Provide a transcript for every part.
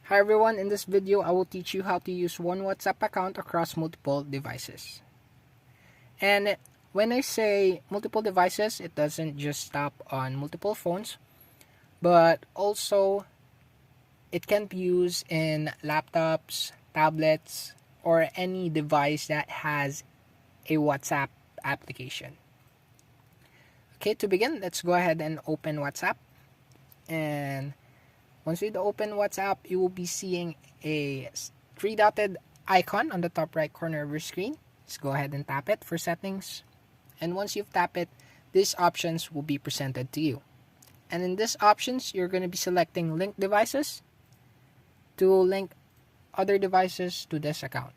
Hi everyone, in this video I will teach you how to use one WhatsApp account across multiple devices. And when I say multiple devices, it doesn't just stop on multiple phones, but also it can be used in laptops, tablets, or any device that has a WhatsApp application. Okay, to begin, let's go ahead and open WhatsApp. And once you open WhatsApp, you will be seeing a three-dotted icon on the top right corner of your screen. Just go ahead and tap it for settings. And once you've tapped it, these options will be presented to you. And in these options, you're going to be selecting link devices to link other devices to this account.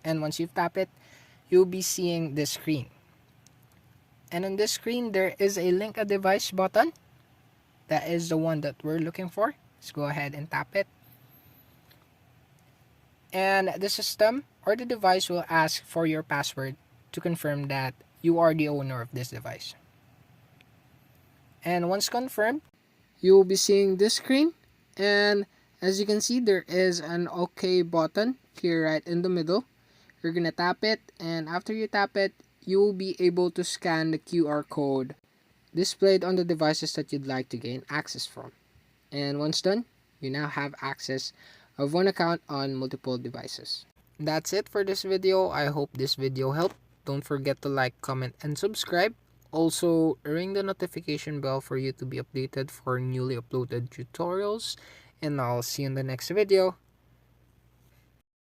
And once you've tapped it, you'll be seeing this screen. And on this screen, there is a link a device button. That is the one that we're looking for. Let's go ahead and tap it. And the system or the device will ask for your password to confirm that you are the owner of this device. And once confirmed, you will be seeing this screen. And as you can see, there is an OK button here right in the middle. You're going to tap it, and after you tap it, you will be able to scan the QR code displayed on the devices that you'd like to gain access from. And once done, you now have access of one account on multiple devices. That's it for this video. I hope this video helped. Don't forget to like, comment, and subscribe. Also, ring the notification bell for you to be updated for newly uploaded tutorials. And I'll see you in the next video.